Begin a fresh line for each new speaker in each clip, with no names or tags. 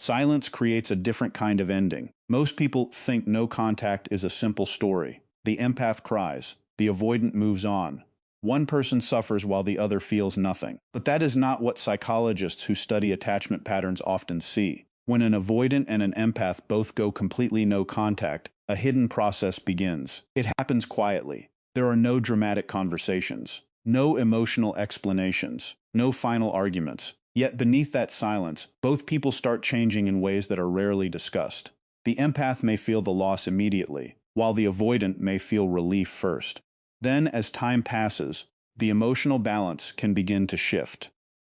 Silence creates a different kind of ending. Most people think no contact is a simple story. The empath cries. The avoidant moves on. One person suffers while the other feels nothing. But that is not what psychologists who study attachment patterns often see. When an avoidant and an empath both go completely no contact, a hidden process begins. It happens quietly. There are no dramatic conversations, no emotional explanations, no final arguments. Yet beneath that silence, both people start changing in ways that are rarely discussed. The empath may feel the loss immediately, while the avoidant may feel relief first. Then, as time passes, the emotional balance can begin to shift.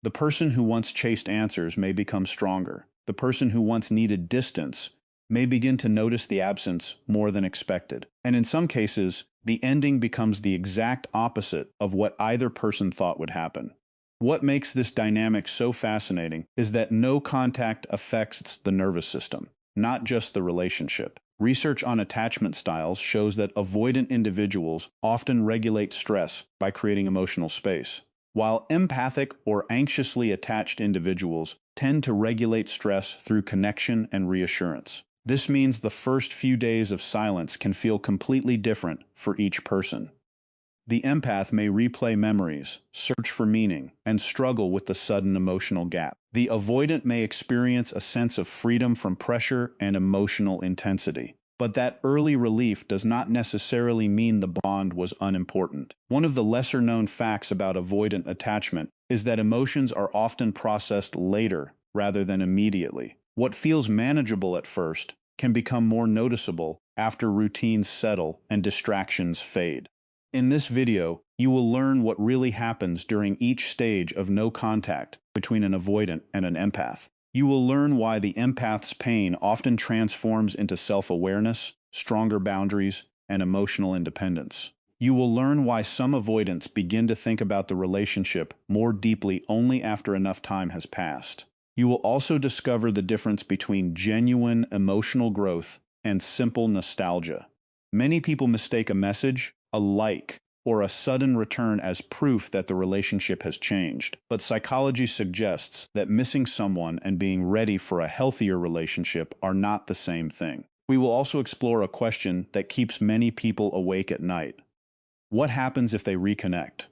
The person who once chased answers may become stronger. The person who once needed distance may begin to notice the absence more than expected. And in some cases, the ending becomes the exact opposite of what either person thought would happen. What makes this dynamic so fascinating is that no contact affects the nervous system, not just the relationship. Research on attachment styles shows that avoidant individuals often regulate stress by creating emotional space, while empathic or anxiously attached individuals tend to regulate stress through connection and reassurance. This means the first few days of silence can feel completely different for each person. The empath may replay memories, search for meaning, and struggle with the sudden emotional gap. The avoidant may experience a sense of freedom from pressure and emotional intensity. But that early relief does not necessarily mean the bond was unimportant. One of the lesser-known facts about avoidant attachment is that emotions are often processed later rather than immediately. What feels manageable at first can become more noticeable after routines settle and distractions fade. In this video, you will learn what really happens during each stage of no contact between an avoidant and an empath. You will learn why the empath's pain often transforms into self-awareness, stronger boundaries, and emotional independence. You will learn why some avoidants begin to think about the relationship more deeply only after enough time has passed. You will also discover the difference between genuine emotional growth and simple nostalgia. Many people mistake a message, a like, or a sudden return as proof that the relationship has changed. But psychology suggests that missing someone and being ready for a healthier relationship are not the same thing. We will also explore a question that keeps many people awake at night. What happens if they reconnect?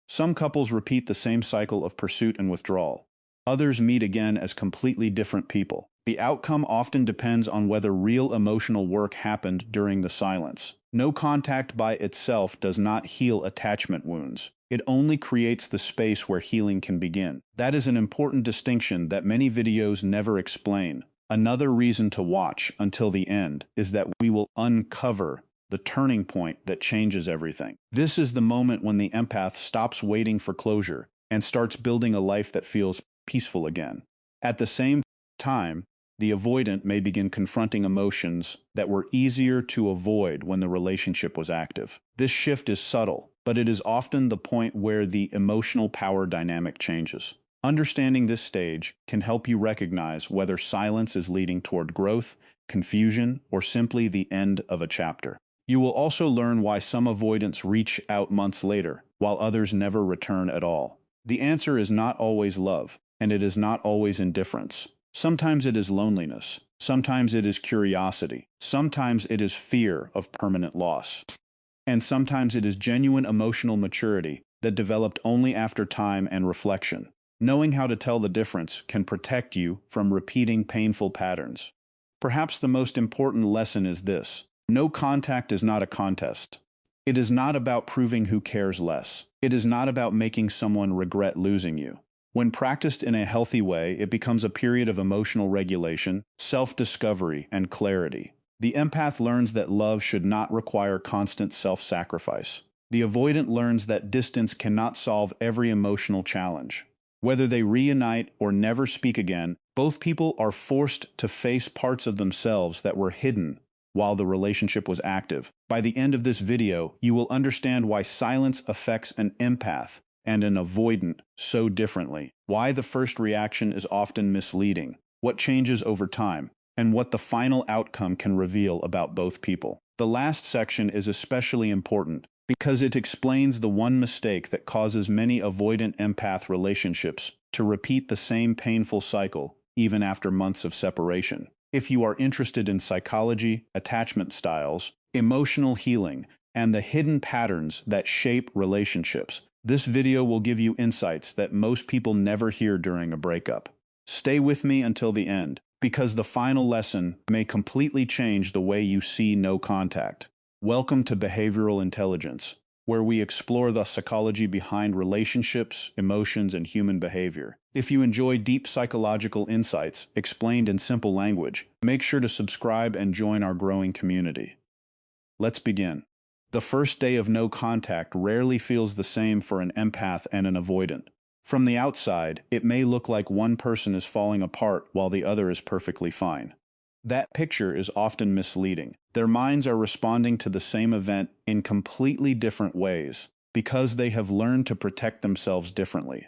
Some couples repeat the same cycle of pursuit and withdrawal. Others meet again as completely different people. The outcome often depends on whether real emotional work happened during the silence. No contact by itself does not heal attachment wounds. It only creates the space where healing can begin. That is an important distinction that many videos never explain. Another reason to watch until the end is that we will uncover the turning point that changes everything. This is the moment when the empath stops waiting for closure and starts building a life that feels peaceful again. At the same time, the avoidant may begin confronting emotions that were easier to avoid when the relationship was active. This shift is subtle, but it is often the point where the emotional power dynamic changes. Understanding this stage can help you recognize whether silence is leading toward growth, confusion, or simply the end of a chapter. You will also learn why some avoidants reach out months later, while others never return at all. The answer is not always love, and it is not always indifference. Sometimes it is loneliness. Sometimes it is curiosity. Sometimes it is fear of permanent loss. And sometimes it is genuine emotional maturity that developed only after time and reflection. Knowing how to tell the difference can protect you from repeating painful patterns. Perhaps the most important lesson is this: no contact is not a contest. It is not about proving who cares less. It is not about making someone regret losing you. When practiced in a healthy way, it becomes a period of emotional regulation, self-discovery, and clarity. The empath learns that love should not require constant self-sacrifice. The avoidant learns that distance cannot solve every emotional challenge. Whether they reunite or never speak again, both people are forced to face parts of themselves that were hidden while the relationship was active. By the end of this video, you will understand why silence affects an empath and an avoidant so differently, why the first reaction is often misleading, what changes over time, and what the final outcome can reveal about both people. The last section is especially important because it explains the one mistake that causes many avoidant empath relationships to repeat the same painful cycle even after months of separation. If you are interested in psychology, attachment styles, emotional healing, and the hidden patterns that shape relationships, this video will give you insights that most people never hear during a breakup. Stay with me until the end, because the final lesson may completely change the way you see no contact. Welcome to Behavioral Intelligence, where we explore the psychology behind relationships, emotions, and human behavior. If you enjoy deep psychological insights explained in simple language, make sure to subscribe and join our growing community. Let's begin. The first day of no contact rarely feels the same for an empath and an avoidant. From the outside, it may look like one person is falling apart while the other is perfectly fine. That picture is often misleading. Their minds are responding to the same event in completely different ways because they have learned to protect themselves differently.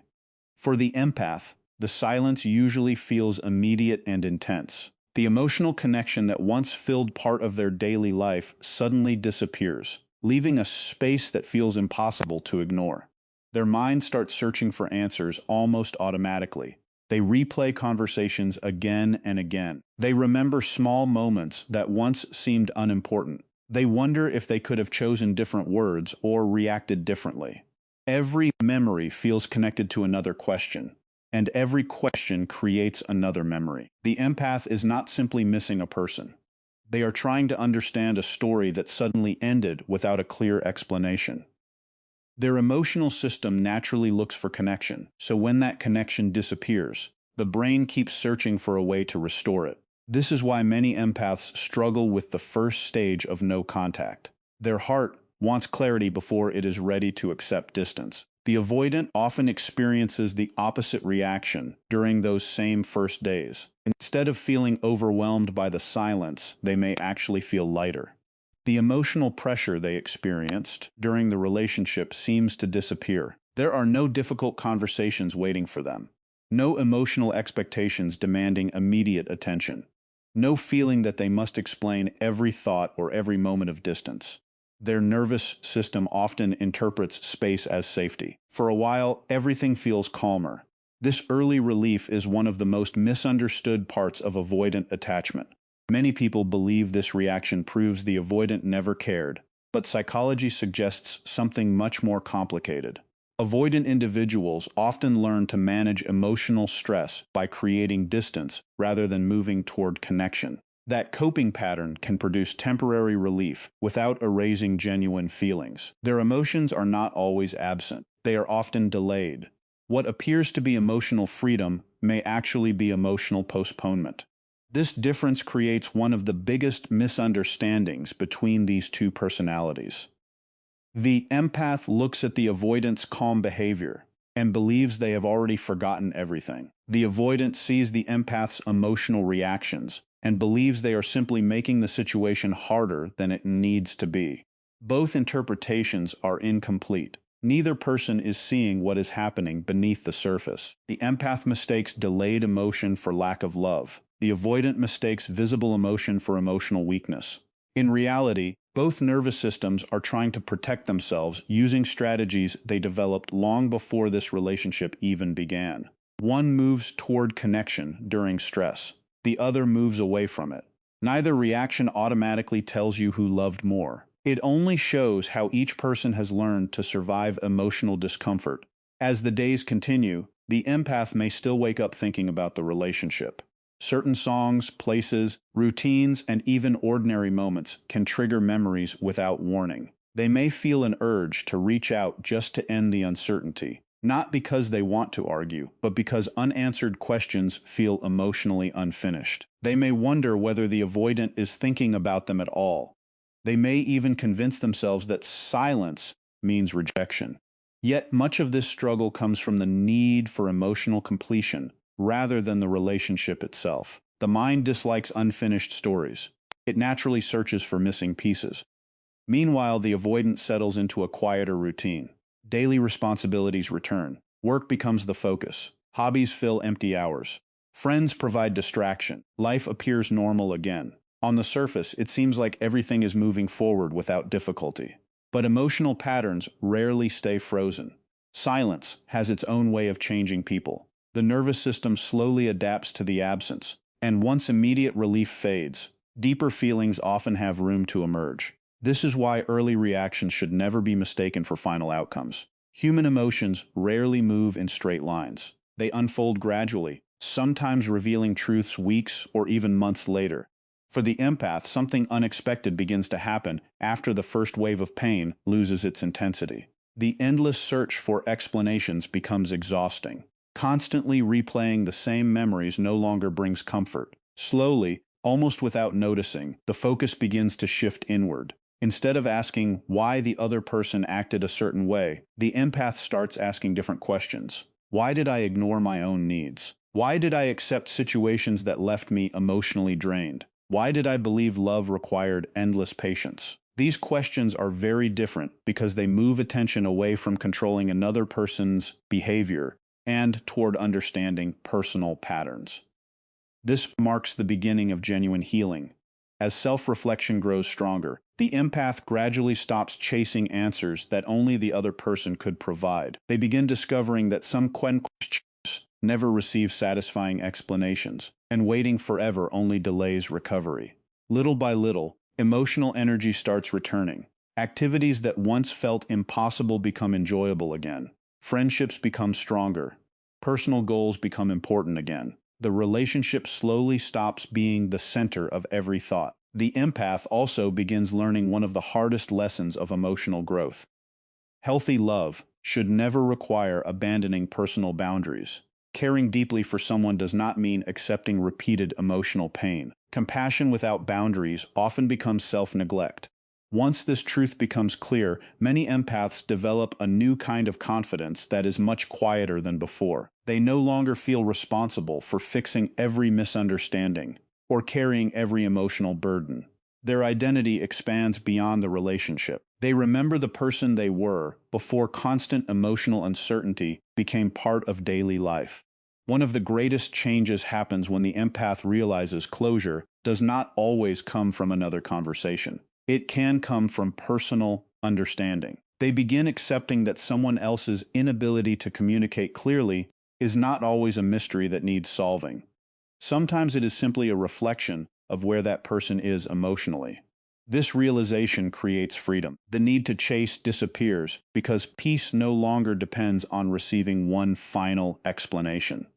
For the empath, the silence usually feels immediate and intense. The emotional connection that once filled part of their daily life suddenly disappears, leaving a space that feels impossible to ignore. Their mind starts searching for answers almost automatically. They replay conversations again and again. They remember small moments that once seemed unimportant. They wonder if they could have chosen different words or reacted differently. Every memory feels connected to another question, and every question creates another memory. The empath is not simply missing a person. They are trying to understand a story that suddenly ended without a clear explanation. Their emotional system naturally looks for connection, so when that connection disappears, the brain keeps searching for a way to restore it. This is why many empaths struggle with the first stage of no contact. Their heart wants clarity before it is ready to accept distance. The avoidant often experiences the opposite reaction during those same first days. Instead of feeling overwhelmed by the silence, they may actually feel lighter. The emotional pressure they experienced during the relationship seems to disappear. There are no difficult conversations waiting for them. No emotional expectations demanding immediate attention. No feeling that they must explain every thought or every moment of distance. Their nervous system often interprets space as safety. For a while, everything feels calmer. This early relief is one of the most misunderstood parts of avoidant attachment. Many people believe this reaction proves the avoidant never cared, but psychology suggests something much more complicated. Avoidant individuals often learn to manage emotional stress by creating distance rather than moving toward connection. That coping pattern can produce temporary relief without erasing genuine feelings. Their emotions are not always absent. They are often delayed. What appears to be emotional freedom may actually be emotional postponement. This difference creates one of the biggest misunderstandings between these two personalities. The empath looks at the avoidant's calm behavior and believes they have already forgotten everything. The avoidant sees the empath's emotional reactions and believes they are simply making the situation harder than it needs to be. Both interpretations are incomplete. Neither person is seeing what is happening beneath the surface. The empath mistakes delayed emotion for lack of love. The avoidant mistakes visible emotion for emotional weakness. In reality, both nervous systems are trying to protect themselves using strategies they developed long before this relationship even began. One moves toward connection during stress. The other moves away from it. Neither reaction automatically tells you who loved more. It only shows how each person has learned to survive emotional discomfort. As the days continue, the empath may still wake up thinking about the relationship. Certain songs, places, routines, and even ordinary moments can trigger memories without warning. They may feel an urge to reach out just to end the uncertainty, not because they want to argue, but because unanswered questions feel emotionally unfinished. They may wonder whether the avoidant is thinking about them at all. They may even convince themselves that silence means rejection. Yet much of this struggle comes from the need for emotional completion rather than the relationship itself. The mind dislikes unfinished stories. It naturally searches for missing pieces. Meanwhile, the avoidant settles into a quieter routine. Daily responsibilities return. Work becomes the focus. Hobbies fill empty hours. Friends provide distraction. Life appears normal again. On the surface, it seems like everything is moving forward without difficulty. But emotional patterns rarely stay frozen. Silence has its own way of changing people. The nervous system slowly adapts to the absence, and once immediate relief fades, deeper feelings often have room to emerge. This is why early reactions should never be mistaken for final outcomes. Human emotions rarely move in straight lines. They unfold gradually, sometimes revealing truths weeks or even months later. For the empath, something unexpected begins to happen after the first wave of pain loses its intensity. The endless search for explanations becomes exhausting. Constantly replaying the same memories no longer brings comfort. Slowly, almost without noticing, the focus begins to shift inward. Instead of asking why the other person acted a certain way, the empath starts asking different questions. Why did I ignore my own needs? Why did I accept situations that left me emotionally drained? Why did I believe love required endless patience? These questions are very different because they move attention away from controlling another person's behavior and toward understanding personal patterns. This marks the beginning of genuine healing. As self-reflection grows stronger, the empath gradually stops chasing answers that only the other person could provide. They begin discovering that some questions never receive satisfying explanations, and waiting forever only delays recovery. Little by little, emotional energy starts returning. Activities that once felt impossible become enjoyable again. Friendships become stronger. Personal goals become important again. The relationship slowly stops being the center of every thought. The empath also begins learning one of the hardest lessons of emotional growth. Healthy love should never require abandoning personal boundaries. Caring deeply for someone does not mean accepting repeated emotional pain. Compassion without boundaries often becomes self-neglect. Once this truth becomes clear, many empaths develop a new kind of confidence that is much quieter than before. They no longer feel responsible for fixing every misunderstanding or carrying every emotional burden. Their identity expands beyond the relationship. They remember the person they were before constant emotional uncertainty became part of daily life. One of the greatest changes happens when the empath realizes closure does not always come from another conversation. It can come from personal understanding. They begin accepting that someone else's inability to communicate clearly is not always a mystery that needs solving. Sometimes it is simply a reflection of where that person is emotionally. This realization creates freedom. The need to chase disappears because peace no longer depends on receiving one final explanation.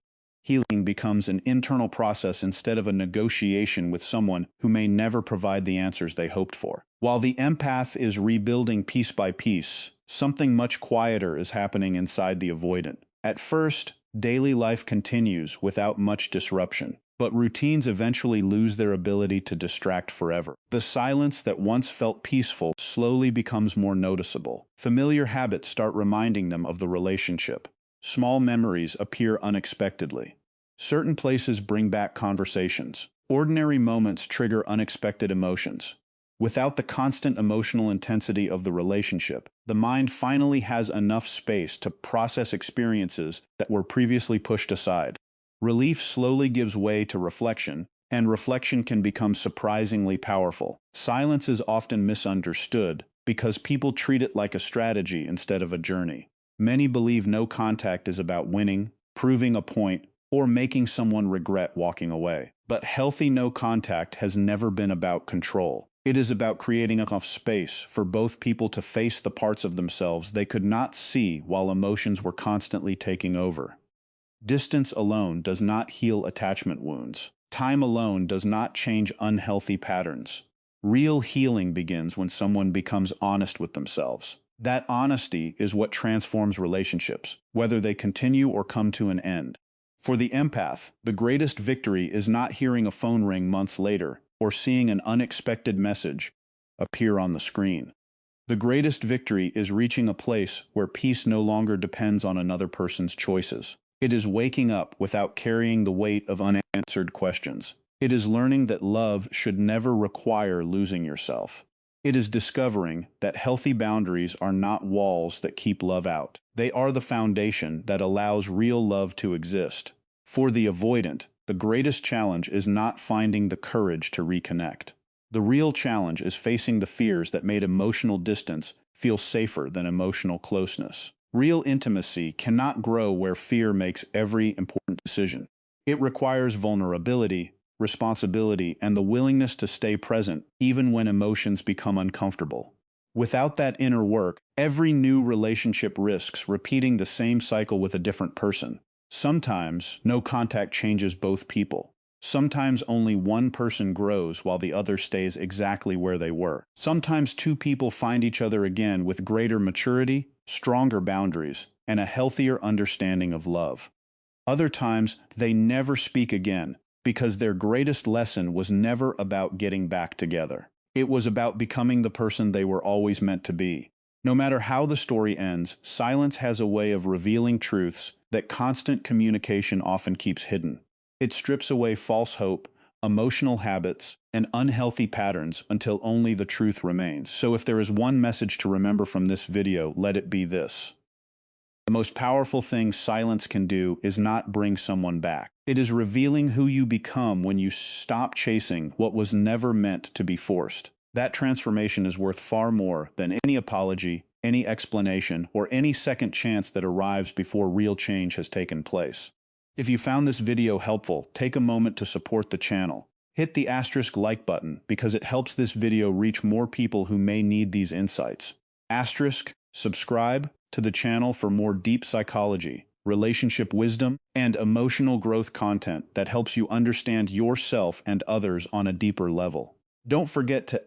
Healing becomes an internal process instead of a negotiation with someone who may never provide the answers they hoped for. While the empath is rebuilding piece by piece, something much quieter is happening inside the avoidant. At first, daily life continues without much disruption, but routines eventually lose their ability to distract forever. The silence that once felt peaceful slowly becomes more noticeable. Familiar habits start reminding them of the relationship. Small memories appear unexpectedly. Certain places bring back conversations. Ordinary moments trigger unexpected emotions. Without the constant emotional intensity of the relationship, the mind finally has enough space to process experiences that were previously pushed aside. Relief slowly gives way to reflection, and reflection can become surprisingly powerful. Silence is often misunderstood because people treat it like a strategy instead of a journey. Many believe no contact is about winning, proving a point, or making someone regret walking away. But healthy no contact has never been about control. It is about creating enough space for both people to face the parts of themselves they could not see while emotions were constantly taking over. Distance alone does not heal attachment wounds. Time alone does not change unhealthy patterns. Real healing begins when someone becomes honest with themselves. That honesty is what transforms relationships, whether they continue or come to an end. For the empath, the greatest victory is not hearing a phone ring months later or seeing an unexpected message appear on the screen. The greatest victory is reaching a place where peace no longer depends on another person's choices. It is waking up without carrying the weight of unanswered questions. It is learning that love should never require losing yourself. It is discovering that healthy boundaries are not walls that keep love out. They are the foundation that allows real love to exist. For the avoidant, the greatest challenge is not finding the courage to reconnect. The real challenge is facing the fears that made emotional distance feel safer than emotional closeness. Real intimacy cannot grow where fear makes every important decision. It requires vulnerability, responsibility, and the willingness to stay present even when emotions become uncomfortable. Without that inner work, every new relationship risks repeating the same cycle with a different person. Sometimes, no contact changes both people. Sometimes only one person grows while the other stays exactly where they were. Sometimes two people find each other again with greater maturity, stronger boundaries, and a healthier understanding of love. Other times, they never speak again because their greatest lesson was never about getting back together. It was about becoming the person they were always meant to be. No matter how the story ends, silence has a way of revealing truths that constant communication often keeps hidden. It strips away false hope, emotional habits, and unhealthy patterns until only the truth remains. So if there is one message to remember from this video, let it be this. The most powerful thing silence can do is not bring someone back. It is revealing who you become when you stop chasing what was never meant to be forced. That transformation is worth far more than any apology, any explanation, or any second chance that arrives before real change has taken place. If you found this video helpful, take a moment to support the channel. Hit the *like button because it helps this video reach more people who may need these insights. Subscribe to the channel for more deep psychology, relationship wisdom, and emotional growth content that helps you understand yourself and others on a deeper level. Don't forget to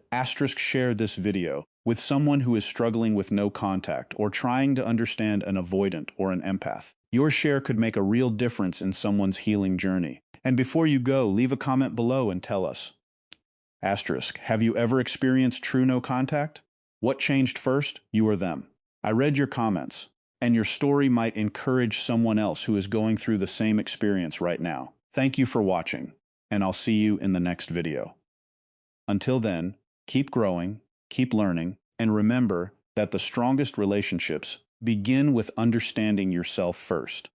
share this video with someone who is struggling with no contact or trying to understand an avoidant or an empath. Your share could make a real difference in someone's healing journey. And before you go, leave a comment below and tell us. Have you ever experienced true no contact? What changed first, you or them? I read your comments, and your story might encourage someone else who is going through the same experience right now. Thank you for watching, and I'll see you in the next video. Until then, keep growing, keep learning, and remember that the strongest relationships begin with understanding yourself first.